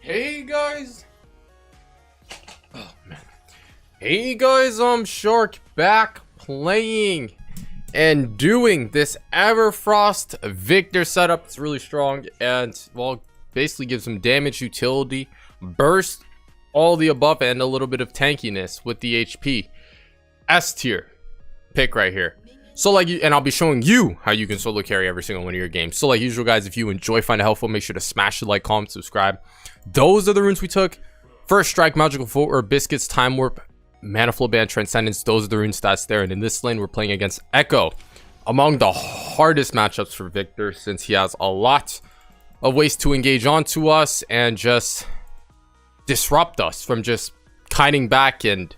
Hey guys. Oh man. Hey guys, I'm Shark, back playing and doing this Everfrost Viktor setup. It's really strong and, well, basically gives some damage, utility, burst, all the above, and a little bit of tankiness with the HP. S tier pick right here. So like, and I'll be showing you how you can solo carry every single one of your games. So like usual, guys, if you enjoy, find it helpful, make sure to smash the like, comment, subscribe. Those are the runes we took. First Strike, Magical Footwear, Biscuits, Time Warp, Mana Flow Band, Transcendence. Those are the rune stats there. And in this lane, we're playing against Echo. Among the hardest matchups for Viktor, since he has a lot of ways to engage onto us and just disrupt us from just kiting back and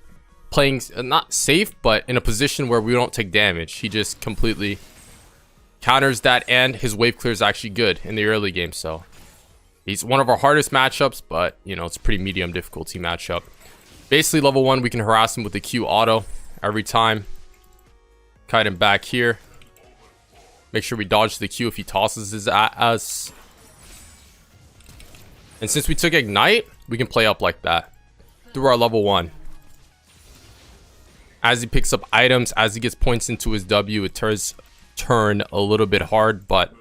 playing not safe, but in a position where we don't take damage. He just completely counters that, and his wave clear is actually good in the early game. So he's one of our hardest matchups, but you know, it's a pretty medium difficulty matchup. Basically level 1, we can harass him with the Q auto every time. Kite him back here. Make sure we dodge the Q if he tosses his at us. And since we took Ignite, we can play up like that through our level 1. As he picks up items, as he gets points into his W, it turn a little bit hard, but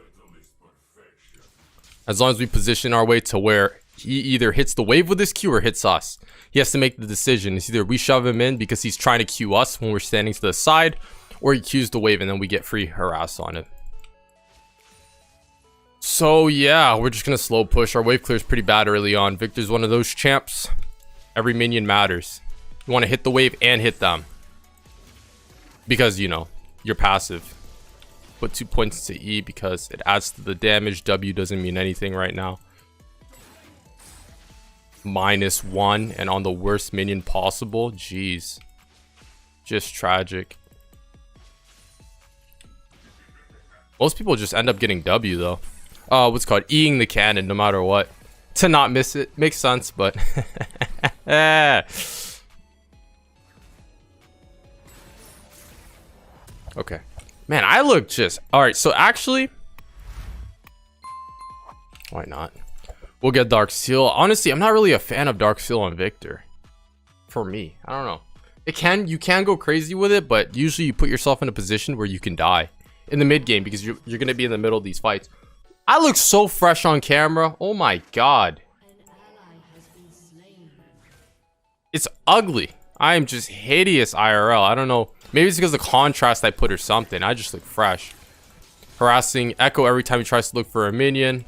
as long as we position our way to where he either hits the wave with his Q or hits us, he has to make the decision. It's either we shove him in because he's trying to Q us when we're standing to the side, or he Qs the wave and then we get free harass on him. So yeah, we're just gonna slow push. Our wave clear is pretty bad early on. Viktor's one of those champs. Every minion matters. You want to hit the wave and hit them, because you know you're passive. Put 2 points to E because it adds to the damage. W doesn't mean anything right now. -1 and on the worst minion possible. Jeez, just tragic. Most people just end up getting W though. What's it called? Eing the cannon no matter what, to not miss it. Makes sense, but okay. Man, I look just... Alright, so actually... Why not? We'll get Dark Seal. Honestly, I'm not really a fan of Dark Seal on Viktor. For me. I don't know. You can go crazy with it, but usually you put yourself in a position where you can die in the mid game because you're going to be in the middle of these fights. I look so fresh on camera. Oh my god. It's ugly. I am just hideous IRL. I don't know. Maybe it's because of the contrast I put or something. I just look fresh. Harassing Echo every time he tries to look for a minion.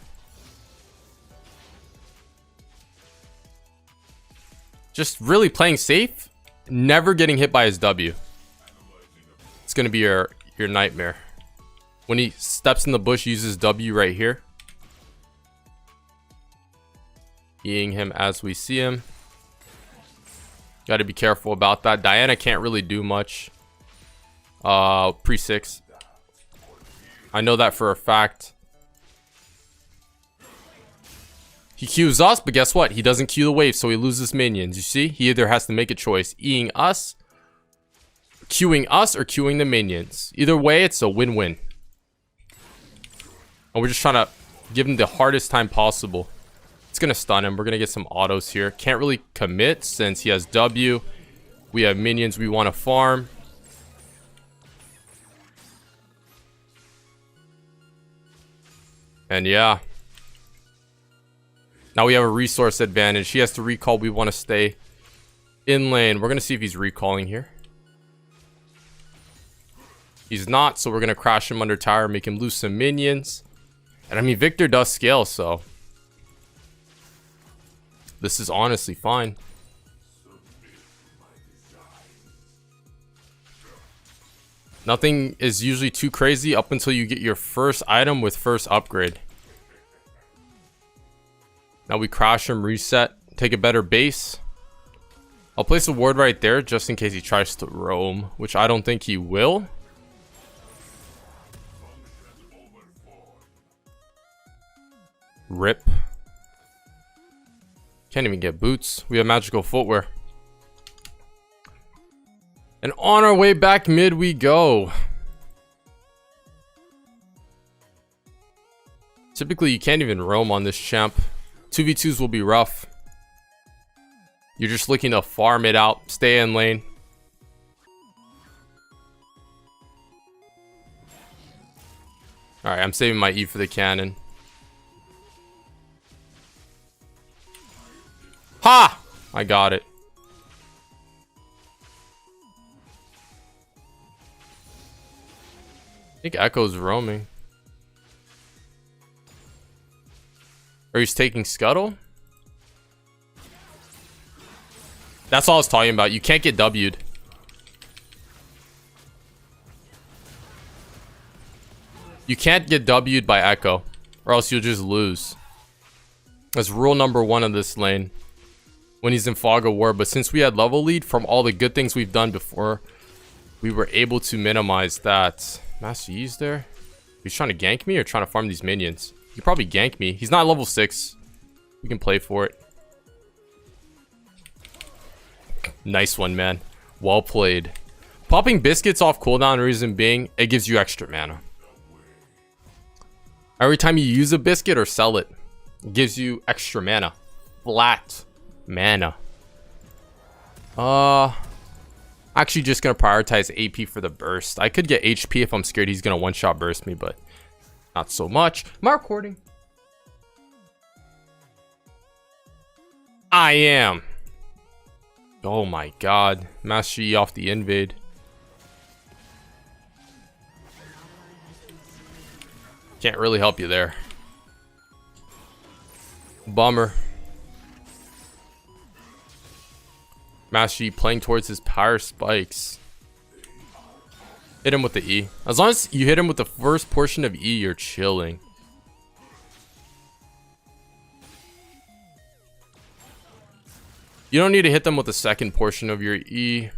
Just really playing safe. Never getting hit by his W. It's going to be your nightmare. When he steps in the bush, uses W right here. Eing him as we see him. Got to be careful about that. Diana can't really do much. Pre-6. I know that for a fact. He Qs us, but guess what? He doesn't Q the wave, so he loses minions. You see? He either has to make a choice. Eing us, Qing us, or Qing the minions. Either way, it's a win-win. And we're just trying to give him the hardest time possible. It's going to stun him. We're going to get some autos here. Can't really commit since he has W. We have minions we want to farm. And yeah. Now we have a resource advantage. He has to recall. We want to stay in lane. We're going to see if he's recalling here. He's not, so we're going to crash him under tower, make him lose some minions. And I mean, Viktor does scale, so this is honestly fine. Nothing is usually too crazy up until you get your first item with first upgrade. Now we crash him, reset, take a better base. I'll place a ward right there just in case he tries to roam, which I don't think he will. Rip. Can't even get boots. We have magical footwear. And on our way back mid we go. Typically you can't even roam on this champ. 2v2s will be rough. You're just looking to farm it out. Stay in lane. Alright, I'm saving my E for the cannon. Ha! I got it. I think Echo's roaming. Or he's taking Scuttle? That's all I was talking about. You can't get W'd. You can't get W'd by Echo, or else you'll just lose. That's rule number 1 of this lane when he's in Fog of War. But since we had level lead from all the good things we've done before, we were able to minimize that. Master Yi's there. He's trying to gank me or trying to farm these minions? He probably gank me. He's not level 6. We can play for it. Nice one, man. Well played. Popping biscuits off cooldown, reason being, it gives you extra mana. Every time you use a biscuit or sell it, it gives you extra mana. Flat mana. Actually just gonna prioritize AP for the burst. I could get HP if I'm scared he's gonna one-shot burst me, but not so much. Am I recording? I am. Oh my god. Master Yi off the invade. Can't really help you there. Bummer. Master Yi playing towards his power spikes. Hit him with the E. As long as you hit him with the first portion of E, you're chilling. You don't need to hit them with the second portion of your E.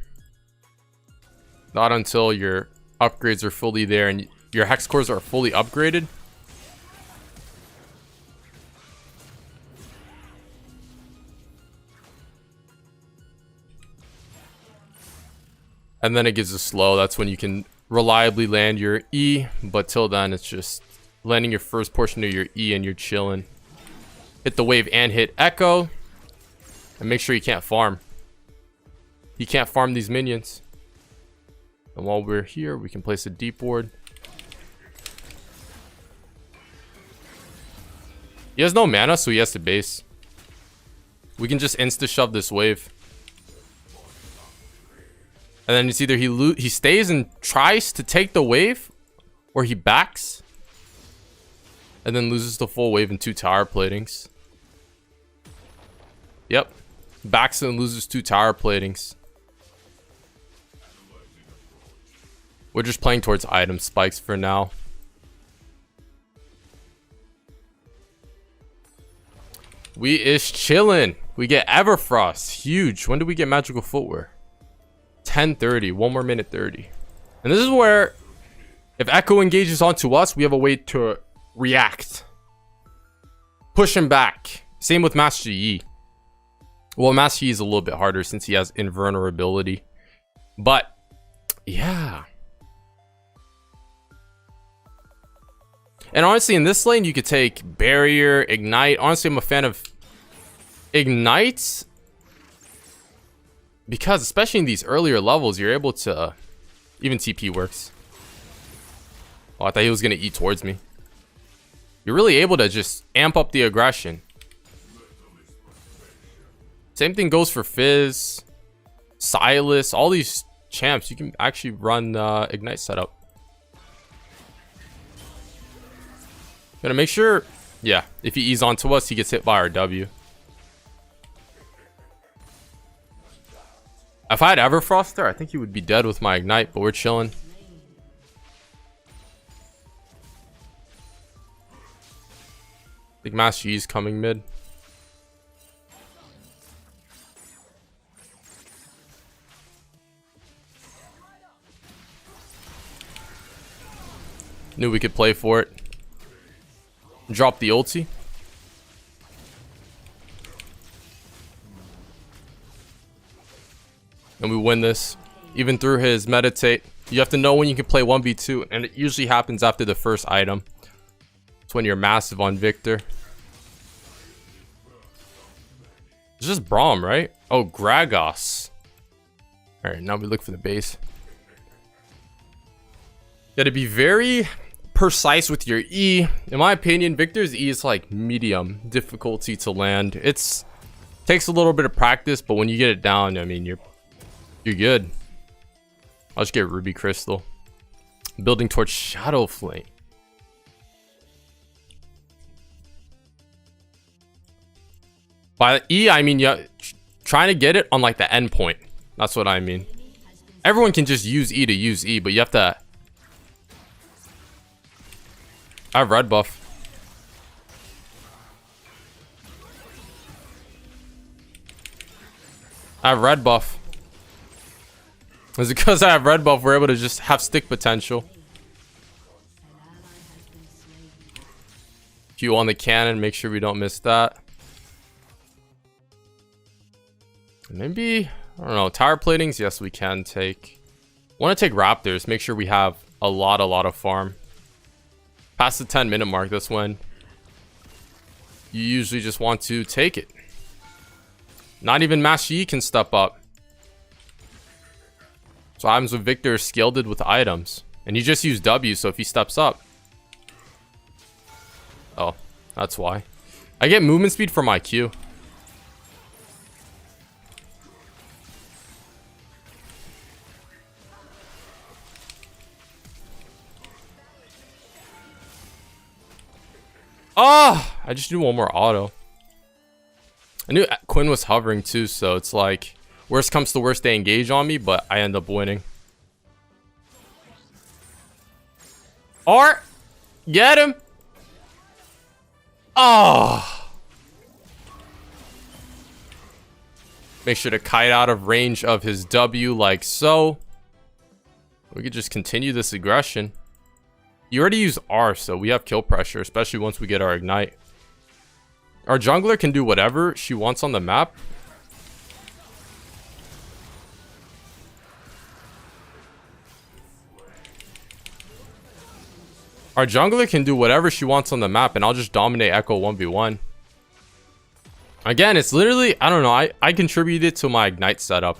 Not until your upgrades are fully there and your hex cores are fully upgraded. And then it gives a slow. That's when you can reliably land your E. But till then, it's just landing your first portion of your E and you're chilling. Hit the wave and hit Echo. And make sure you can't farm. You can't farm these minions. And while we're here, we can place a deep ward. He has no mana, so he has to base. We can just insta-shove this wave. And then it's either he stays and tries to take the wave, or he backs. And then loses the full wave in 2 tower platings. Yep. Backs and loses 2 tower platings. We're just playing towards item spikes for now. We is chillin'. We get Everfrost. Huge. When do we get magical footwear? 10:30. 1 more minute 30. And this is where, if Echo engages onto us, we have a way to react. Push him back. Same with Master Yi. Well, Master Yi is a little bit harder since he has invulnerability. But, yeah. And honestly, in this lane, you could take Barrier, Ignite. Honestly, I'm a fan of Ignite. Because, especially in these earlier levels, you're able to... even TP works. Oh, I thought he was going to eat towards me. You're really able to just amp up the aggression. Same thing goes for Fizz, Silas, all these champs. You can actually run Ignite setup. Gonna make sure, yeah, if he ease onto us, he gets hit by our W. If I had Everfrost there, I think he would be dead with my Ignite, but we're chilling. I think Master Yi's coming mid. Knew we could play for it. Drop the ulti. And we win this. Even through his meditate. You have to know when you can play 1v2. And it usually happens after the first item. It's when you're massive on Viktor. It's just Braum, right? Oh, Gragas. Alright, now we look for the base. Gotta be very precise with your E. In my opinion, Viktor's E is like medium difficulty to land. It's takes a little bit of practice, but when you get it down, I mean, you're good. I'll just get Ruby Crystal. Building towards Shadow Flame. By E, I mean, yeah, trying to get it on like the end point. That's what I mean. Everyone can just use E to use E, but you have to... I have red buff. I have red buff. It's because I have red buff, we're able to just have stick potential. Q on the cannon, make sure we don't miss that. Maybe, I don't know, tower platings, yes we can take. Want to take raptors, make sure we have a lot of farm. Past the 10-minute mark, that's when you usually just want to take it. Not even Master Yi can step up. So what happens with Viktor is scalded with items. And he just used W, so if he steps up. Oh, that's why. I get movement speed from my Q. Oh, I just do one more auto. I knew Quinn was hovering too, so it's like, worst comes to worst, they engage on me, but I end up winning. Or, get him. Oh. Make sure to kite out of range of his W like so. We could just continue this aggression. You already use R, so we have kill pressure, especially once we get our ignite. Our jungler can do whatever she wants on the map. Our jungler can do whatever she wants on the map, and I'll just dominate Echo 1v1. Again, it's literally, I don't know, I contributed to my ignite setup.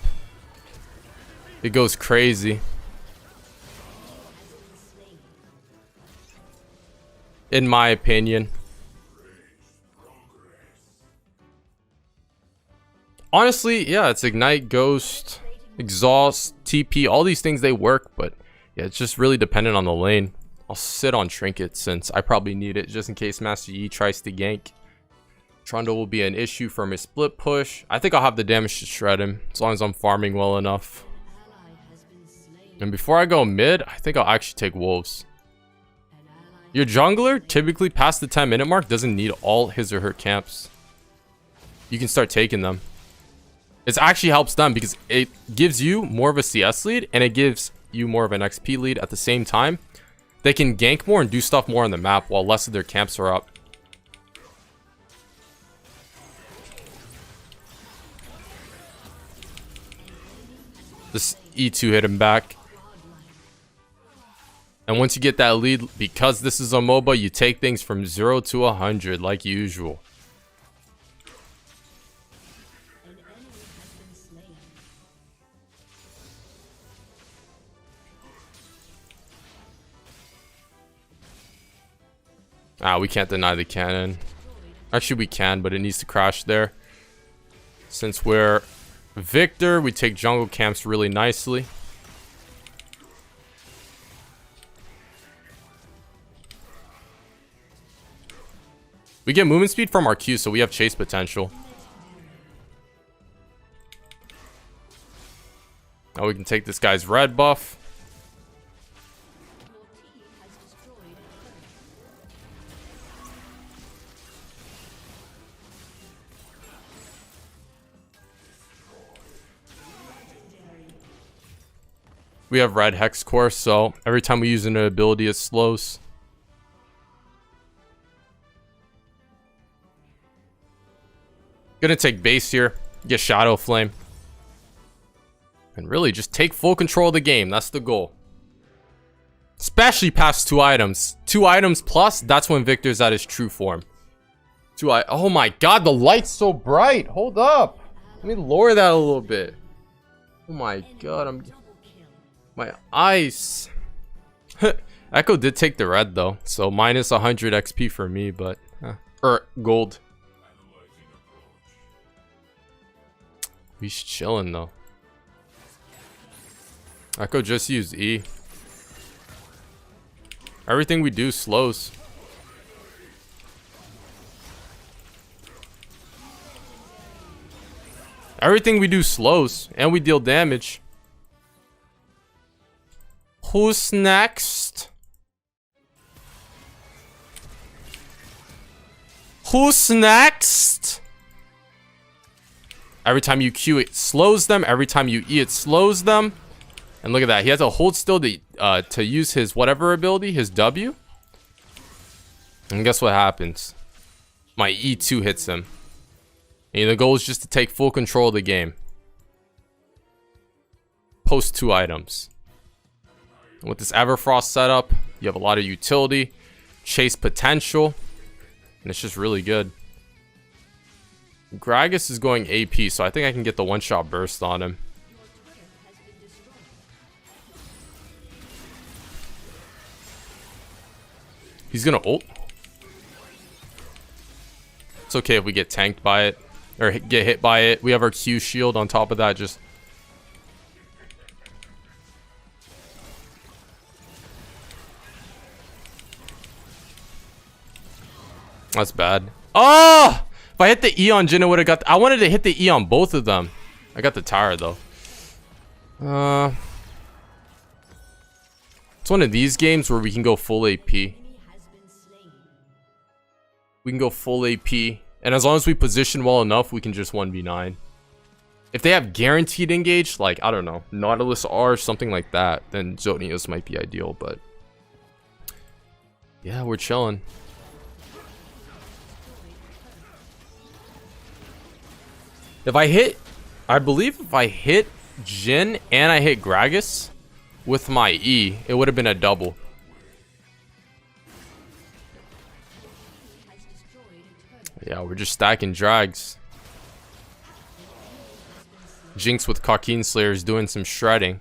It goes crazy. In my opinion. Honestly, yeah, it's Ignite, Ghost, Exhaust, TP, all these things, they work, but yeah, it's just really dependent on the lane. I'll sit on Trinket since I probably need it just in case Master Yi tries to gank. Trundle will be an issue from his split push. I think I'll have the damage to shred him as long as I'm farming well enough. And before I go mid, I think I'll actually take Wolves. Your jungler, typically past the 10-minute mark, doesn't need all his or her camps. You can start taking them. It actually helps them because it gives you more of a CS lead and it gives you more of an XP lead at the same time. They can gank more and do stuff more on the map while less of their camps are up. This E2 hit him back. And once you get that lead, because this is a MOBA, you take things from 0 to 100 like usual. Ah, we can't deny the cannon. Actually, we can, but it needs to crash there. Since we're Viktor, we take jungle camps really nicely. We get movement speed from our Q, so we have chase potential. Now we can take this guy's red buff. We have red hex core, so every time we use an ability, it slows. Gonna take base here, get Shadow Flame. And really just take full control of the game. That's the goal. Especially past 2 items. 2 items plus, that's when Viktor's at his true form. Oh my god, the light's so bright. Hold up. Let me lower that a little bit. Oh my god, my eyes. Echo did take the red though, so minus 100 XP for me, but or gold. He's chilling though. Echo just used E. Everything we do slows. Everything we do slows, and we deal damage. Who's next? Who's next? Every time you Q, it slows them. Every time you E, it slows them. And look at that. He has to hold still to use his whatever ability, his W. And guess what happens? My E2 hits him. And the goal is just to take full control of the game. Post 2 items. And with this Everfrost setup, you have a lot of utility, chase potential, and it's just really good. Gragas is going AP, so I think I can get the one-shot burst on him. He's gonna ult. It's okay if we get tanked by it. Or get hit by it. We have our Q shield on top of that. Just that's bad. Oh! If I hit the E on Jin, I would have got... I wanted to hit the E on both of them. I got the tower, though. It's one of these games where we can go full AP. We can go full AP. And as long as we position well enough, we can just 1v9. If they have guaranteed engage, like, I don't know, Nautilus R or something like that, then Zonios might be ideal, but... yeah, we're chilling. If I hit... I believe if I hit Jin and I hit Gragas with my E, it would have been a double. Yeah, we're just stacking drags. Jinx with Cockeen Slayer is doing some shredding.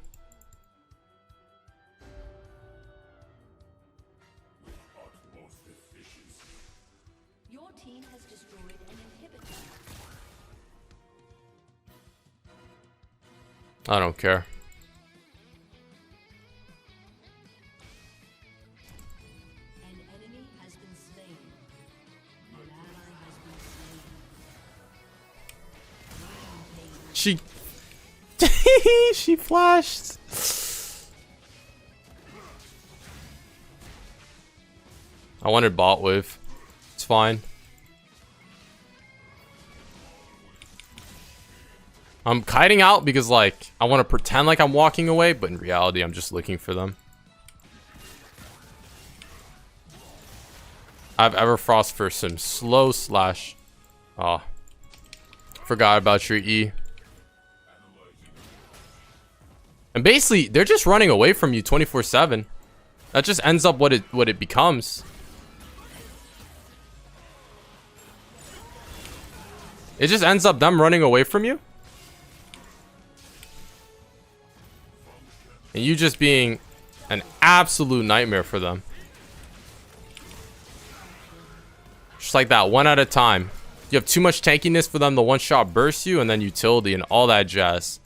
Your team has destroyed an inhibitor. I don't care. An enemy has been slain. An ally has been slain. She flashed. I wanted bot wave. It's fine. I'm kiting out because, like, I want to pretend like I'm walking away, but in reality, I'm just looking for them. I have Everfrost for some slow slash. Oh, forgot about your E. And basically, they're just running away from you 24/7. That just ends up what it becomes. It just ends up them running away from you. And you just being an absolute nightmare for them. Just like that, one at a time. You have too much tankiness for them to one-shot burst you, and then utility and all that jazz.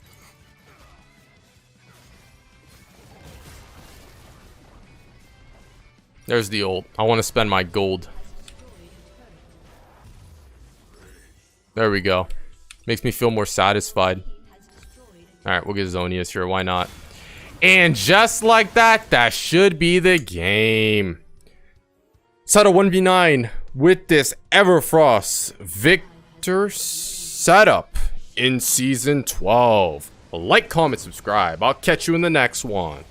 There's the ult. I want to spend my gold. There we go. Makes me feel more satisfied. Alright, we'll get Zonius here. Why not? And just like that, that should be the game. Set a 1v9 with this Everfrost Viktor setup in Season 12. Like, comment, subscribe. I'll catch you in the next one.